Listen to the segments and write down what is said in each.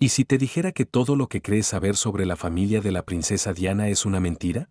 ¿Y si te dijera que todo lo que crees saber sobre la familia de la princesa Diana es una mentira?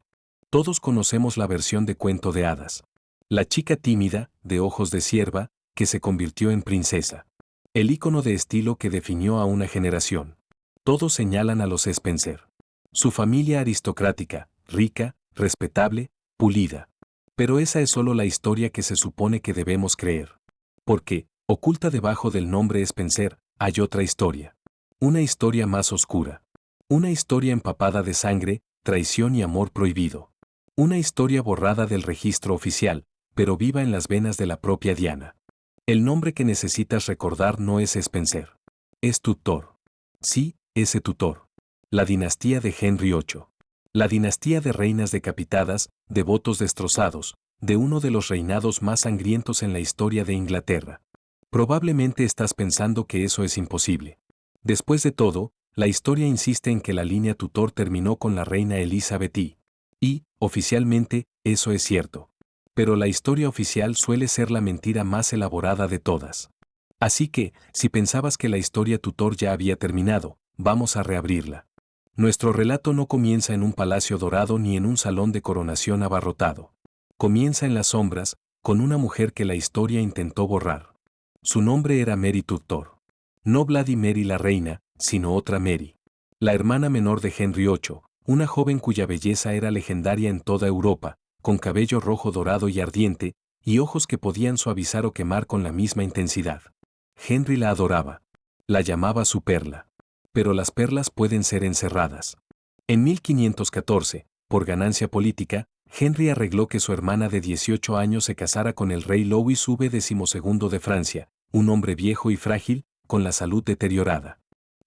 Todos conocemos la versión de cuento de hadas. La chica tímida, de ojos de cierva, que se convirtió en princesa. El ícono de estilo que definió a una generación. Todos señalan a los Spencer. Su familia aristocrática, rica, respetable, pulida. Pero esa es solo la historia que se supone que debemos creer. Porque, oculta debajo del nombre Spencer, hay otra historia. Una historia más oscura. Una historia empapada de sangre, traición y amor prohibido. Una historia borrada del registro oficial, pero viva en las venas de la propia Diana. El nombre que necesitas recordar no es Spencer. Es Tutor. Sí, ese Tutor. La dinastía de Henry VIII. La dinastía de reinas decapitadas, de votos destrozados, de uno de los reinados más sangrientos en la historia de Inglaterra. Probablemente estás pensando que eso es imposible. Después de todo, la historia insiste en que la línea Tutor terminó con la reina Elizabeth y, oficialmente, eso es cierto. Pero la historia oficial suele ser la mentira más elaborada de todas. Así que, si pensabas que la historia Tutor ya había terminado, vamos a reabrirla. Nuestro relato no comienza en un palacio dorado ni en un salón de coronación abarrotado. Comienza en las sombras, con una mujer que la historia intentó borrar. Su nombre era Mary Tudor. No Bloody Mary la reina, sino otra Mary. La hermana menor de Henry VIII, una joven cuya belleza era legendaria en toda Europa, con cabello rojo dorado y ardiente, y ojos que podían suavizar o quemar con la misma intensidad. Henry la adoraba. La llamaba su perla. Pero las perlas pueden ser encerradas. En 1514, por ganancia política, Henry arregló que su hermana de 18 años se casara con el rey Louis XII de Francia, un hombre viejo y frágil, con la salud deteriorada.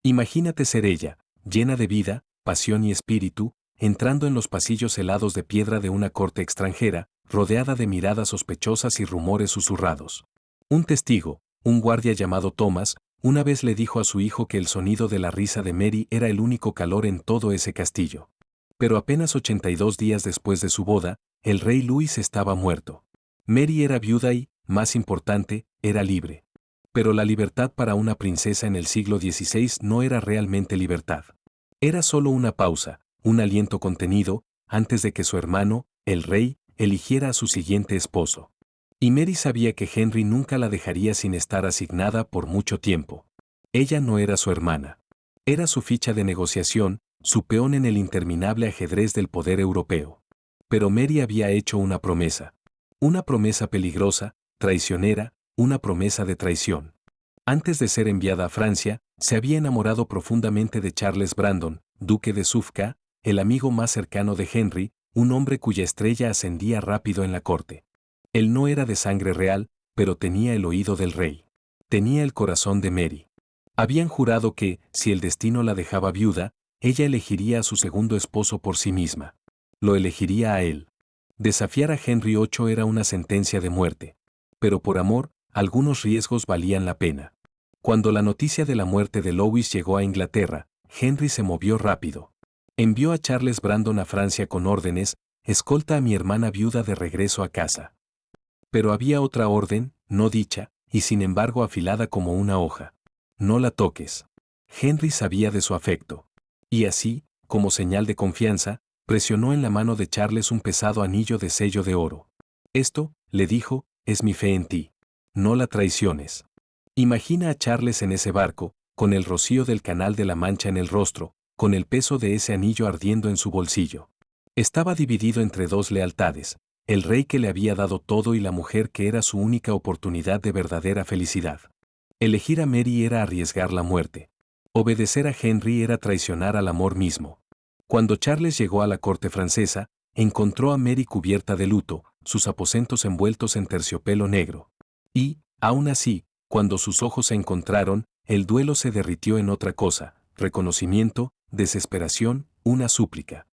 Imagínate ser ella, llena de vida, pasión y espíritu, entrando en los pasillos helados de piedra de una corte extranjera, rodeada de miradas sospechosas y rumores susurrados. Un testigo, un guardia llamado Thomas, una vez le dijo a su hijo que el sonido de la risa de Mary era el único calor en todo ese castillo. Pero apenas 82 días después de su boda, el rey Luis estaba muerto. Mary era viuda y, más importante, era libre. Pero la libertad para una princesa en el siglo XVI no era realmente libertad. Era solo una pausa, un aliento contenido, antes de que su hermano, el rey, eligiera a su siguiente esposo. Y Mary sabía que Henry nunca la dejaría sin estar asignada por mucho tiempo. Ella no era su hermana. Era su ficha de negociación, su peón en el interminable ajedrez del poder europeo. Pero Mary había hecho una promesa. Una promesa peligrosa, traicionera, una promesa de traición. Antes de ser enviada a Francia, se había enamorado profundamente de Charles Brandon, duque de Suffolk, el amigo más cercano de Henry, un hombre cuya estrella ascendía rápido en la corte. Él no era de sangre real, pero tenía el oído del rey. Tenía el corazón de Mary. Habían jurado que, si el destino la dejaba viuda, ella elegiría a su segundo esposo por sí misma. Lo elegiría a él. Desafiar a Henry VIII era una sentencia de muerte. Pero por amor, algunos riesgos valían la pena. Cuando la noticia de la muerte de Louis llegó a Inglaterra, Henry se movió rápido. Envió a Charles Brandon a Francia con órdenes: escolta a mi hermana viuda de regreso a casa. Pero había otra orden, no dicha, y sin embargo afilada como una hoja. No la toques. Henry sabía de su afecto. Y así, como señal de confianza, presionó en la mano de Charles un pesado anillo de sello de oro. Esto, le dijo, es mi fe en ti. No la traiciones. Imagina a Charles en ese barco, con el rocío del Canal de la Mancha en el rostro, con el peso de ese anillo ardiendo en su bolsillo. Estaba dividido entre dos lealtades: el rey que le había dado todo y la mujer que era su única oportunidad de verdadera felicidad. Elegir a Mary era arriesgar la muerte. Obedecer a Henry era traicionar al amor mismo. Cuando Charles llegó a la corte francesa, encontró a Mary cubierta de luto, sus aposentos envueltos en terciopelo negro. Y, aún así, cuando sus ojos se encontraron, el duelo se derritió en otra cosa: reconocimiento, desesperación, una súplica.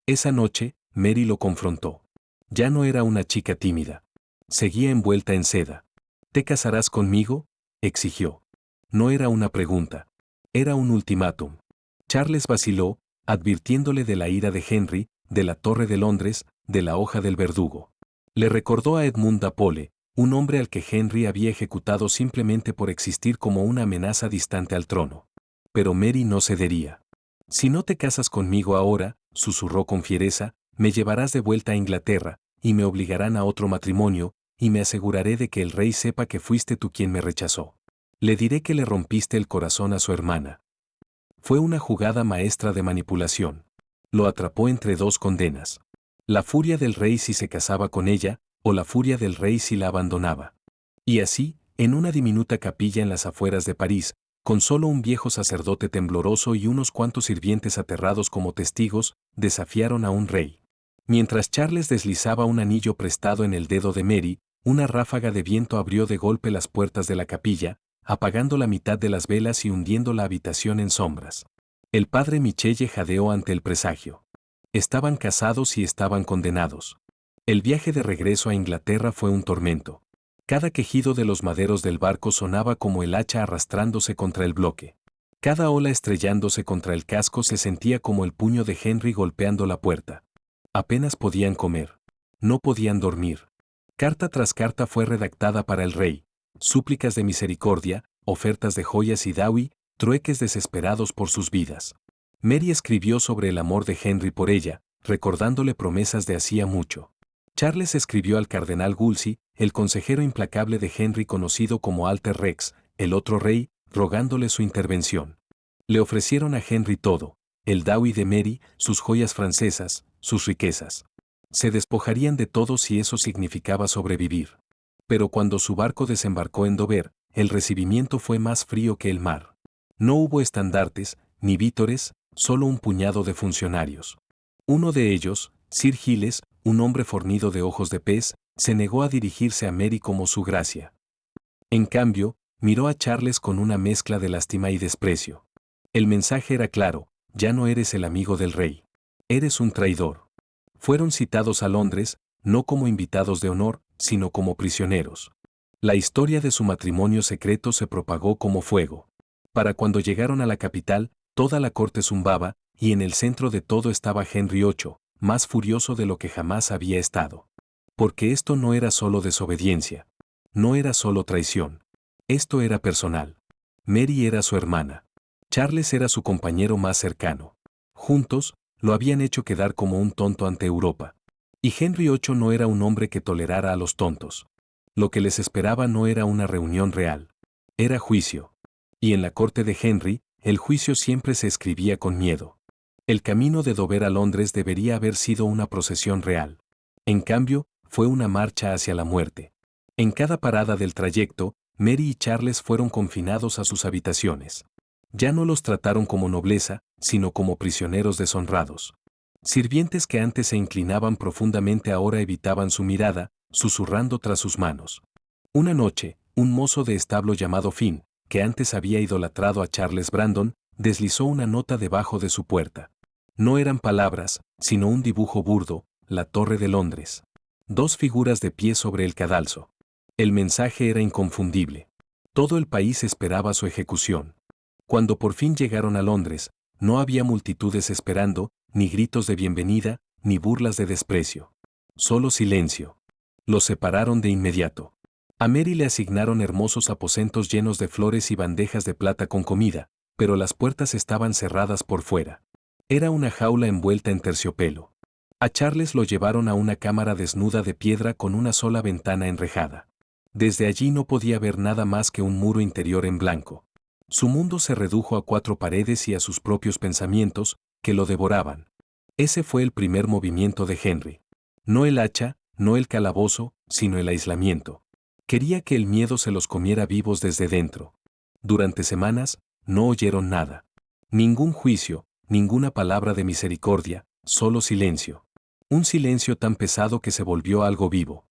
Esa noche, Mary lo confrontó. Ya no era una chica tímida. Seguía envuelta en seda. ¿Te casarás conmigo?, exigió. No era una pregunta. Era un ultimátum. Charles vaciló, advirtiéndole de la ira de Henry, de la Torre de Londres, de la hoja del verdugo. Le recordó a Edmund Dapole, un hombre al que Henry había ejecutado simplemente por existir como una amenaza distante al trono. pero Mary no cedería. Si no te casas conmigo ahora, susurró con fiereza, me llevarás de vuelta a Inglaterra, y me obligarán a otro matrimonio, y me aseguraré de que el rey sepa que fuiste tú quien me rechazó. Le diré que le rompiste el corazón a su hermana. Fue una jugada maestra de manipulación. Lo atrapó entre dos condenas. La furia del rey si se casaba con ella, o la furia del rey si la abandonaba. Y así, en una diminuta capilla en las afueras de París, con solo un viejo sacerdote tembloroso y unos cuantos sirvientes aterrados como testigos, desafiaron a un rey. Mientras Charles deslizaba un anillo prestado en el dedo de Mary, una ráfaga de viento abrió de golpe las puertas de la capilla, apagando la mitad de las velas y hundiendo la habitación en sombras. El padre Michelle jadeó ante el presagio. Estaban casados y estaban condenados. El viaje de regreso a Inglaterra fue un tormento. Cada quejido de los maderos del barco sonaba como el hacha arrastrándose contra el bloque. Cada ola estrellándose contra el casco se sentía como el puño de Henry golpeando la puerta. Apenas podían comer. No podían dormir. Carta tras carta fue redactada para el rey. Súplicas de misericordia, ofertas de joyas y dawi, trueques desesperados por sus vidas. Mary escribió sobre el amor de Henry por ella, recordándole promesas de hacía mucho. Charles escribió al cardenal Wolsey, el consejero implacable de Henry conocido como Alter Rex, el otro rey, rogándole su intervención. Le ofrecieron a Henry todo, el dawi de Mary, sus joyas francesas, sus riquezas. Se despojarían de todo si eso significaba sobrevivir. Pero cuando su barco desembarcó en Dover, el recibimiento fue más frío que el mar. No hubo estandartes, ni vítores, solo un puñado de funcionarios. Uno de ellos, Sir Giles, un hombre fornido de ojos de pez, se negó a dirigirse a Mary como su gracia. En cambio, miró a Charles con una mezcla de lástima y desprecio. El mensaje era claro, ya no eres el amigo del rey. Eres un traidor. Fueron citados a Londres, no como invitados de honor, sino como prisioneros. La historia de su matrimonio secreto se propagó como fuego. Para cuando llegaron a la capital, toda la corte zumbaba, y en el centro de todo estaba Henry VIII, más furioso de lo que jamás había estado. Porque esto no era solo desobediencia. No era solo traición. Esto era personal. Mary era su hermana. Charles era su compañero más cercano. Juntos, lo habían hecho quedar como un tonto ante Europa. Y Henry VIII no era un hombre que tolerara a los tontos. Lo que les esperaba no era una reunión real. Era juicio. Y en la corte de Henry, el juicio siempre se escribía con miedo. El camino de Dover a Londres debería haber sido una procesión real. En cambio, fue una marcha hacia la muerte. En cada parada del trayecto, Mary y Charles fueron confinados a sus habitaciones. Ya no los trataron como nobleza, sino como prisioneros deshonrados. Sirvientes que antes se inclinaban profundamente ahora evitaban su mirada, susurrando tras sus manos. Una noche, un mozo de establo llamado Finn, que antes había idolatrado a Charles Brandon, deslizó una nota debajo de su puerta. No eran palabras, sino un dibujo burdo, la Torre de Londres. Dos figuras de pie sobre el cadalso. El mensaje era inconfundible. Todo el país esperaba su ejecución. Cuando por fin llegaron a Londres, no había multitudes esperando, ni gritos de bienvenida, ni burlas de desprecio. Solo silencio. Los separaron de inmediato. A Mary le asignaron hermosos aposentos llenos de flores y bandejas de plata con comida, pero las puertas estaban cerradas por fuera. Era una jaula envuelta en terciopelo. A Charles lo llevaron a una cámara desnuda de piedra con una sola ventana enrejada. Desde allí no podía ver nada más que un muro interior en blanco. Su mundo se redujo a 4 paredes y a sus propios pensamientos, que lo devoraban. Ese fue el primer movimiento de Henry. No el hacha, no el calabozo, sino el aislamiento. Quería que el miedo se los comiera vivos desde dentro. Durante semanas, no oyeron nada. Ningún juicio, ninguna palabra de misericordia, solo silencio. Un silencio tan pesado que se volvió algo vivo.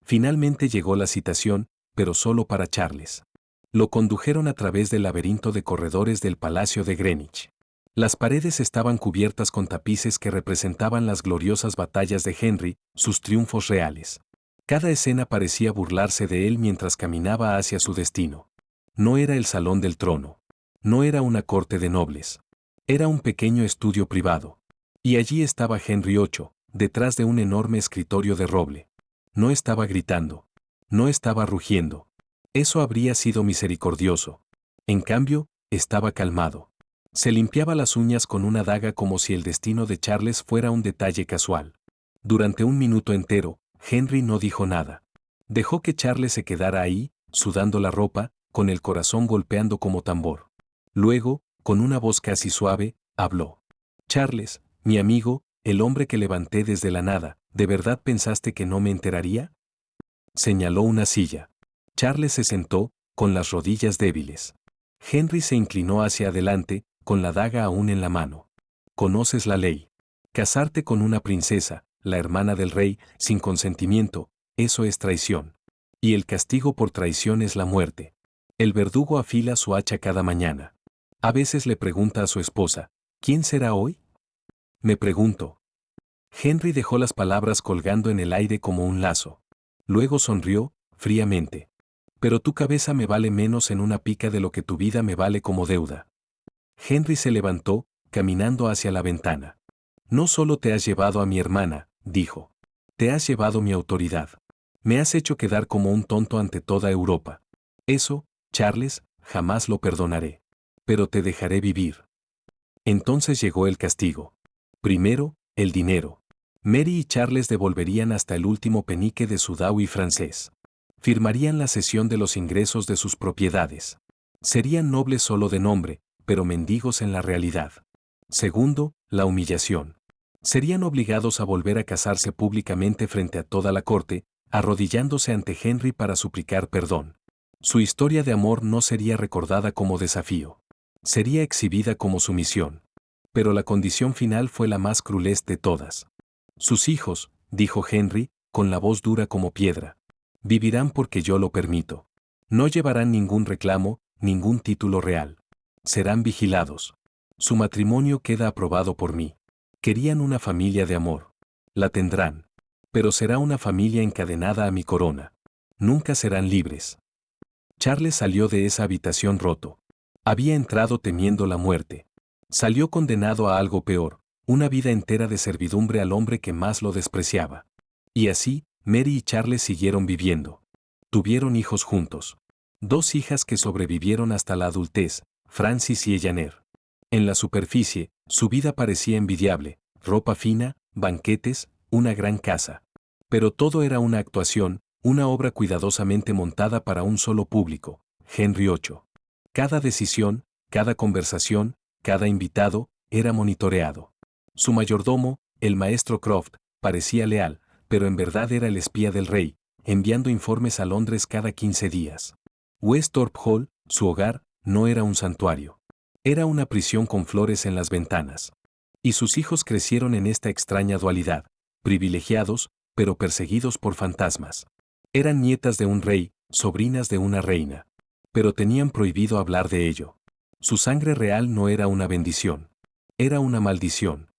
Finalmente llegó la citación, pero solo para Charles. Lo condujeron a través del laberinto de corredores del Palacio de Greenwich. Las paredes estaban cubiertas con tapices que representaban las gloriosas batallas de Henry, sus triunfos reales. Cada escena parecía burlarse de él mientras caminaba hacia su destino. No era el salón del trono. No era una corte de nobles. Era un pequeño estudio privado. Y allí estaba Henry VIII, detrás de un enorme escritorio de roble. No estaba gritando. No estaba rugiendo. Eso habría sido misericordioso. En cambio, estaba calmado. Se limpiaba las uñas con una daga como si el destino de Charles fuera un detalle casual. Durante un minuto entero, Henry no dijo nada. Dejó que Charles se quedara ahí, sudando la ropa, con el corazón golpeando como tambor. Luego, con una voz casi suave, habló. Charles, mi amigo, el hombre que levanté desde la nada, ¿de verdad pensaste que no me enteraría? Señaló una silla. Charles se sentó, con las rodillas débiles. Henry se inclinó hacia adelante, con la daga aún en la mano. Conoces la ley. Casarte con una princesa, la hermana del rey, sin consentimiento, eso es traición. Y el castigo por traición es la muerte. El verdugo afila su hacha cada mañana. A veces le pregunta a su esposa, ¿quién será hoy? Me pregunto. Henry dejó las palabras colgando en el aire como un lazo. Luego sonrió, fríamente. Pero tu cabeza me vale menos en una pica de lo que tu vida me vale como deuda. Henry se levantó, caminando hacia la ventana. No solo te has llevado a mi hermana, dijo. Te has llevado mi autoridad. Me has hecho quedar como un tonto ante toda Europa. Eso, Charles, jamás lo perdonaré. Pero te dejaré vivir. Entonces llegó el castigo. Primero, el dinero. Mary y Charles devolverían hasta el último penique de su Dowry francés. Firmarían la cesión de los ingresos de sus propiedades. Serían nobles solo de nombre, pero mendigos en la realidad. Segundo, la humillación. Serían obligados a volver a casarse públicamente frente a toda la corte, arrodillándose ante Henry para suplicar perdón. Su historia de amor no sería recordada como desafío. Sería exhibida como sumisión. Pero la condición final fue la más cruel de todas. Sus hijos, dijo Henry, con la voz dura como piedra, vivirán porque yo lo permito. No llevarán ningún reclamo, ningún título real. Serán vigilados. Su matrimonio queda aprobado por mí. Querían una familia de amor. La tendrán. Pero será una familia encadenada a mi corona. Nunca serán libres. Charles salió de esa habitación roto. Había entrado temiendo la muerte. Salió condenado a algo peor, una vida entera de servidumbre al hombre que más lo despreciaba. Y así, Mary y Charles siguieron viviendo. Tuvieron hijos juntos. 2 hijas que sobrevivieron hasta la adultez, Francis y Eleanor. En la superficie, su vida parecía envidiable, ropa fina, banquetes, una gran casa. Pero todo era una actuación, una obra cuidadosamente montada para un solo público, Henry VIII. Cada decisión, cada conversación, cada invitado, era monitoreado. Su mayordomo, el maestro Croft, parecía leal, pero en verdad era el espía del rey, enviando informes a Londres cada 15 días. Westhorpe Hall, su hogar, no era un santuario. Era una prisión con flores en las ventanas. Y sus hijos crecieron en esta extraña dualidad, privilegiados, pero perseguidos por fantasmas. Eran nietas de un rey, sobrinas de una reina. Pero tenían prohibido hablar de ello. Su sangre real no era una bendición. Era una maldición.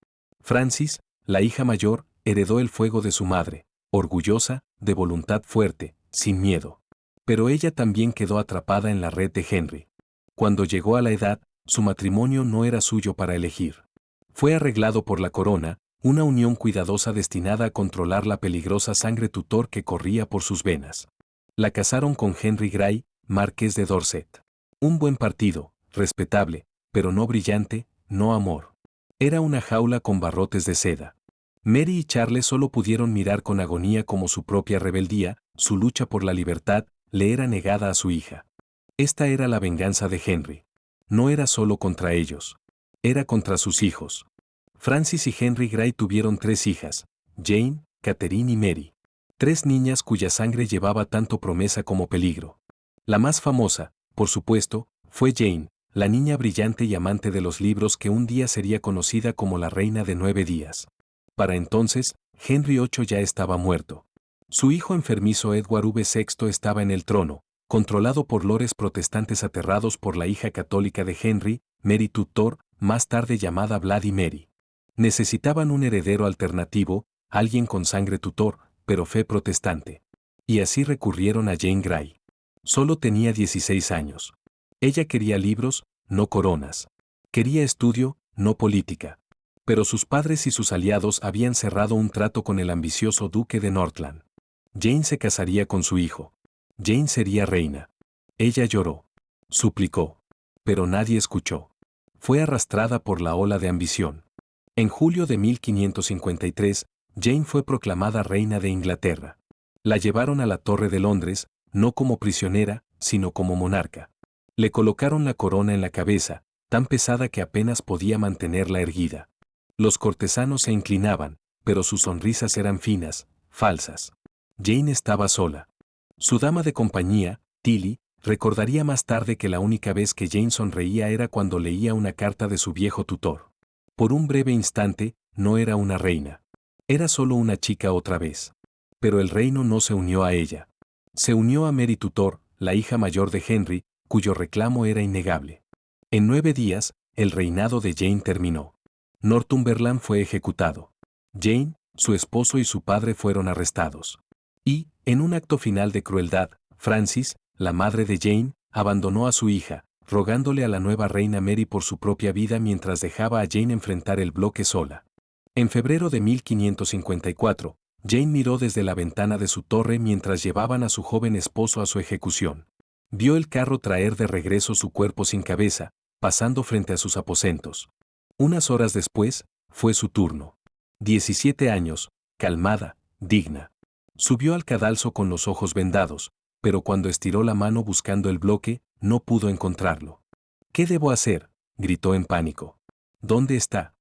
Francis, la hija mayor, heredó el fuego de su madre, orgullosa, de voluntad fuerte, sin miedo. Pero ella también quedó atrapada en la red de Henry. Cuando llegó a la edad, su matrimonio no era suyo para elegir. Fue arreglado por la corona, una unión cuidadosa destinada a controlar la peligrosa sangre tutor que corría por sus venas. La casaron con Henry Grey, marqués de Dorset. Un buen partido, respetable, pero no brillante, no amor. Era una jaula con barrotes de seda. Mary y Charles solo pudieron mirar con agonía como su propia rebeldía, su lucha por la libertad, le era negada a su hija. Esta era la venganza de Henry. No era solo contra ellos. Era contra sus hijos. Francis y Henry Grey tuvieron 3 hijas, Jane, Catherine y Mary. 3 niñas cuya sangre llevaba tanto promesa como peligro. La más famosa, por supuesto, fue Jane, la niña brillante y amante de los libros que un día sería conocida como la reina de 9 días. Para entonces, Henry VIII ya estaba muerto. Su hijo enfermizo Edward VI estaba en el trono, controlado por lores protestantes aterrados por la hija católica de Henry, Mary Tudor, más tarde llamada Bloody Mary. Necesitaban un heredero alternativo, alguien con sangre Tudor, pero fe protestante. Y así recurrieron a Jane Grey. Solo tenía 16 años. Ella quería libros, no coronas. Quería estudio, no política. Pero sus padres y sus aliados habían cerrado un trato con el ambicioso duque de Northland. Jane se casaría con su hijo. Jane sería reina. Ella lloró. Suplicó. Pero nadie escuchó. fue arrastrada por la ola de ambición. En julio de 1553, Jane fue proclamada reina de Inglaterra. La llevaron a la Torre de Londres, no como prisionera, sino como monarca. Le colocaron la corona en la cabeza, tan pesada que apenas podía mantenerla erguida. Los cortesanos se inclinaban, pero sus sonrisas eran finas, falsas. Jane estaba sola. Su dama de compañía, Tilly, recordaría más tarde que la única vez que Jane sonreía era cuando leía una carta de su viejo tutor. Por un breve instante, no era una reina. Era solo una chica otra vez. Pero el reino no se unió a ella. Se unió a Mary Tudor, la hija mayor de Henry, cuyo reclamo era innegable. En 9 días, el reinado de Jane terminó. Northumberland fue ejecutado. Jane, su esposo y su padre fueron arrestados. Y, en un acto final de crueldad, Frances, la madre de Jane, abandonó a su hija, rogándole a la nueva reina Mary por su propia vida mientras dejaba a Jane enfrentar el bloque sola. En febrero de 1554, Jane miró desde la ventana de su torre mientras llevaban a su joven esposo a su ejecución. Vio el carro traer de regreso su cuerpo sin cabeza, pasando frente a sus aposentos. Unas horas después, fue su turno. 17 años, calmada, digna. Subió al cadalso con los ojos vendados, pero cuando estiró la mano buscando el bloque, no pudo encontrarlo. ¿Qué debo hacer?, gritó en pánico. ¿Dónde está?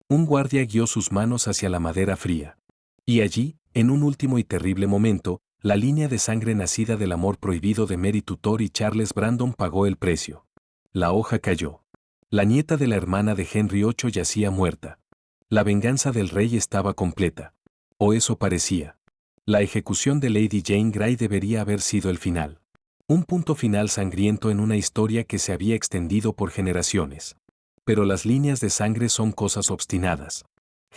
Un guardia guió sus manos hacia la madera fría. Y allí, en un último y terrible momento, la línea de sangre nacida del amor prohibido de Mary Tudor y Charles Brandon pagó el precio. La hoja cayó. La nieta de la hermana de Henry VIII yacía muerta. La venganza del rey estaba completa. O eso parecía. La ejecución de Lady Jane Grey debería haber sido el final. Un punto final sangriento en una historia que se había extendido por generaciones. Pero las líneas de sangre son cosas obstinadas.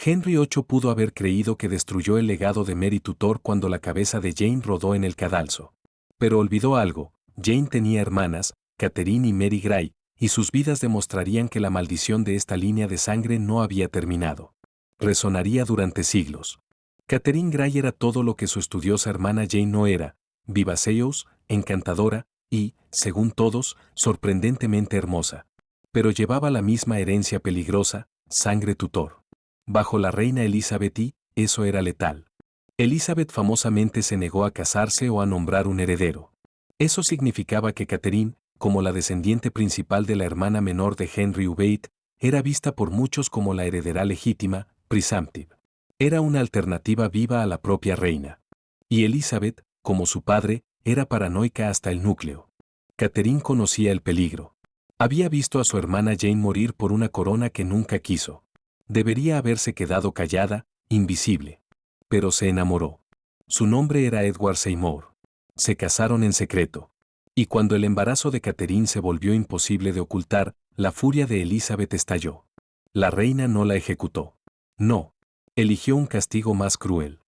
Henry VIII pudo haber creído que destruyó el legado de Mary Tudor cuando la cabeza de Jane rodó en el cadalso. Pero olvidó algo: Jane tenía hermanas, Catherine y Mary Grey, y sus vidas demostrarían que la maldición de esta línea de sangre no había terminado. Resonaría durante siglos. Catherine Grey era todo lo que su estudiosa hermana Jane no era: vivaceous, encantadora y, según todos, sorprendentemente hermosa. Pero llevaba la misma herencia peligrosa, sangre Tudor. Bajo la reina Elizabeth eso era letal. Elizabeth famosamente se negó a casarse o a nombrar un heredero. Eso significaba que Catherine, como la descendiente principal de la hermana menor de Henry VIII, era vista por muchos como la heredera legítima, presumptive. Era una alternativa viva a la propia reina. Y Elizabeth, como su padre, era paranoica hasta el núcleo. Catherine conocía el peligro. Había visto a su hermana Jane morir por una corona que nunca quiso. Debería haberse quedado callada, invisible. Pero se enamoró. Su nombre era Edward Seymour. Se casaron en secreto. Y cuando el embarazo de Catherine se volvió imposible de ocultar, la furia de Elizabeth estalló. La reina no la ejecutó. No. Eligió un castigo más cruel.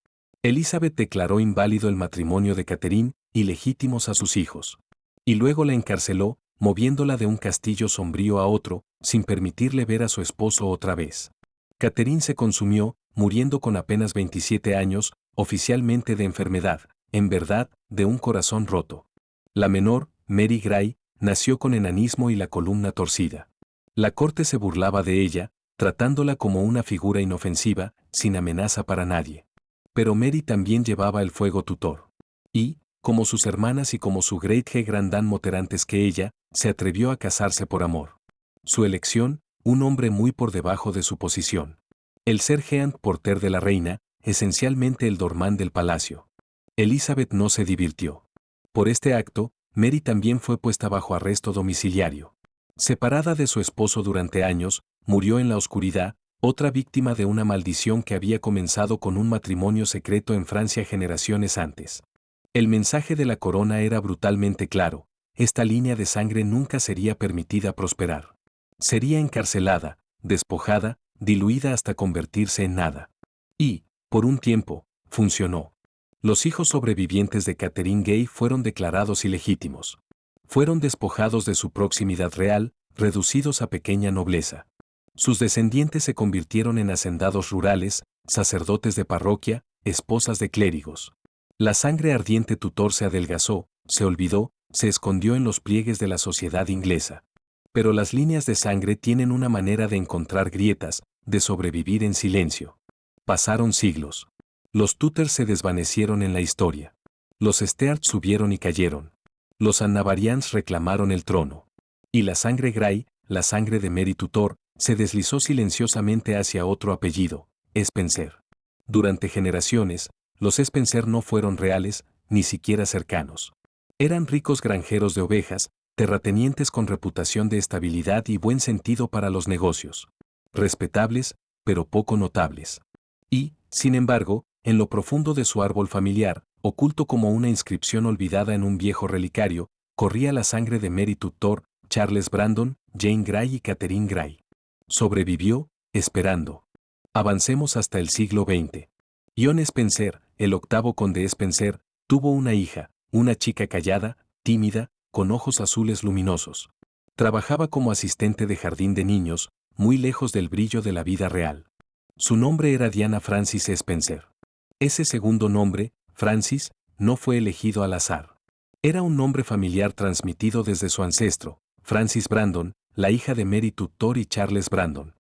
Elizabeth declaró inválido el matrimonio de Catherine, ilegítimos a sus hijos. Y luego la encarceló, moviéndola de un castillo sombrío a otro, sin permitirle ver a su esposo otra vez. Catherine se consumió, muriendo con apenas 27 años, oficialmente de enfermedad, en verdad, de un corazón roto. La menor, Mary Grey, nació con enanismo y la columna torcida. La corte se burlaba de ella, tratándola como una figura inofensiva, sin amenaza para nadie. Pero Mary también llevaba el fuego Tudor. Y, como sus hermanas y como su great grandmother antes que ella, se atrevió a casarse por amor. Su elección, un hombre muy por debajo de su posición. El ser Jean Porter de la reina, esencialmente el dormán del palacio. Elizabeth no se divirtió. Por este acto, Mary también fue puesta bajo arresto domiciliario. Separada de su esposo durante años, murió en la oscuridad, otra víctima de una maldición que había comenzado con un matrimonio secreto en Francia generaciones antes. El mensaje de la corona era brutalmente claro: esta línea de sangre nunca sería permitida prosperar. Sería encarcelada, despojada, diluida hasta convertirse en nada. Y, por un tiempo, funcionó. Los hijos sobrevivientes de Catherine Gay fueron declarados ilegítimos. Fueron despojados de su proximidad real, reducidos a pequeña nobleza. Sus descendientes se convirtieron en hacendados rurales, sacerdotes de parroquia, esposas de clérigos. La sangre ardiente Tudor se adelgazó, se olvidó, se escondió en los pliegues de la sociedad inglesa. Pero las líneas de sangre tienen una manera de encontrar grietas, de sobrevivir en silencio. Pasaron siglos. Los Tudor se desvanecieron en la historia. Los Stuart subieron y cayeron. Los Annavarians reclamaron el trono. Y la sangre Grey, la sangre de Mary Tudor, se deslizó silenciosamente hacia otro apellido, Spencer. Durante generaciones, los Spencer no fueron reales, ni siquiera cercanos. Eran ricos granjeros de ovejas, terratenientes con reputación de estabilidad y buen sentido para los negocios. Respetables, pero poco notables. Y, sin embargo, en lo profundo de su árbol familiar, oculto como una inscripción olvidada en un viejo relicario, corría la sangre de Mary Tudor, Charles Brandon, Jane Grey y Catherine Grey. Sobrevivió, esperando. Avancemos hasta el siglo XX. John Spencer, el octavo conde Spencer, tuvo una hija, una chica callada, tímida, con ojos azules luminosos. Trabajaba como asistente de jardín de niños, muy lejos del brillo de la vida real. Su nombre era Diana Francis Spencer. Ese segundo nombre, Francis, no fue elegido al azar. Era un nombre familiar transmitido desde su ancestro, Francis Brandon, la hija de Mary Tudor y Charles Brandon.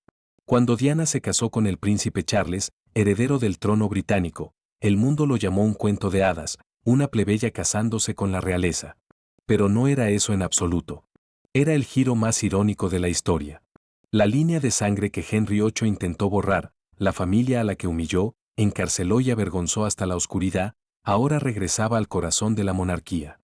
Cuando Diana se casó con el príncipe Charles, heredero del trono británico, el mundo lo llamó un cuento de hadas, una plebeya casándose con la realeza. Pero no era eso en absoluto. Era el giro más irónico de la historia. La línea de sangre que Henry VIII intentó borrar, la familia a la que humilló, encarceló y avergonzó hasta la oscuridad, ahora regresaba al corazón de la monarquía.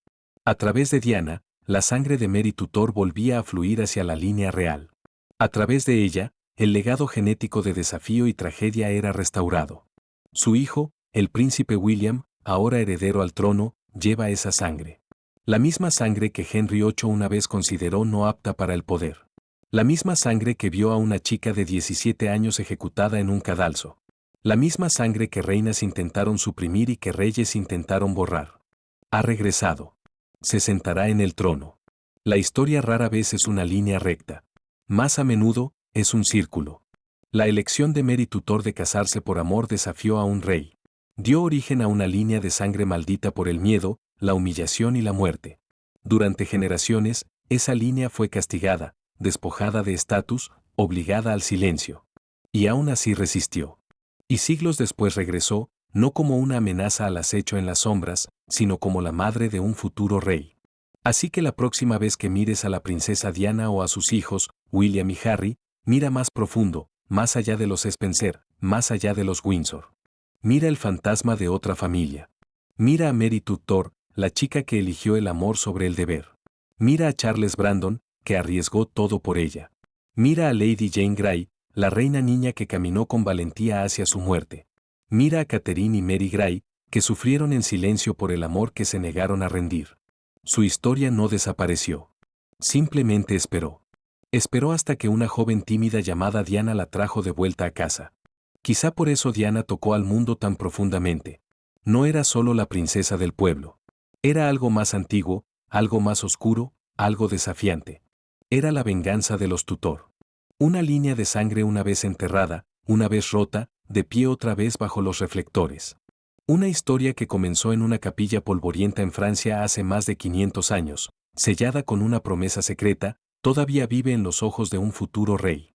A través de Diana, la sangre de Mary Tudor volvía a fluir hacia la línea real. A través de ella, el legado genético de desafío y tragedia era restaurado. Su hijo, el príncipe William, ahora heredero al trono, lleva esa sangre. La misma sangre que Henry VIII una vez consideró no apta para el poder. La misma sangre que vio a una chica de 17 años ejecutada en un cadalso. La misma sangre que reinas intentaron suprimir y que reyes intentaron borrar. Ha regresado. Se sentará en el trono. La historia rara vez es una línea recta. Más a menudo, es un círculo. La elección de Mary Tudor de casarse por amor desafió a un rey. Dio origen a una línea de sangre maldita por el miedo, la humillación y la muerte. Durante generaciones, esa línea fue castigada, despojada de estatus, obligada al silencio. Y aún así resistió. Y siglos después regresó, no como una amenaza al acecho en las sombras, sino como la madre de un futuro rey. Así que la próxima vez que mires a la princesa Diana o a sus hijos, William y Harry, mira más profundo, más allá de los Spencer, más allá de los Windsor. Mira el fantasma de otra familia. Mira a Mary Tudor, la chica que eligió el amor sobre el deber. Mira a Charles Brandon, que arriesgó todo por ella. Mira a Lady Jane Grey, la reina niña que caminó con valentía hacia su muerte. Mira a Catherine y Mary Grey, que sufrieron en silencio por el amor que se negaron a rendir. Su historia no desapareció. Simplemente esperó. Esperó hasta que una joven tímida llamada Diana la trajo de vuelta a casa. Quizá por eso Diana tocó al mundo tan profundamente. No era solo la princesa del pueblo. Era algo más antiguo, algo más oscuro, algo desafiante. Era la venganza de los Tudor. Una línea de sangre una vez enterrada, una vez rota, de pie otra vez bajo los reflectores. Una historia que comenzó en una capilla polvorienta en Francia hace más de 500 años, sellada con una promesa secreta, todavía vive en los ojos de un futuro rey.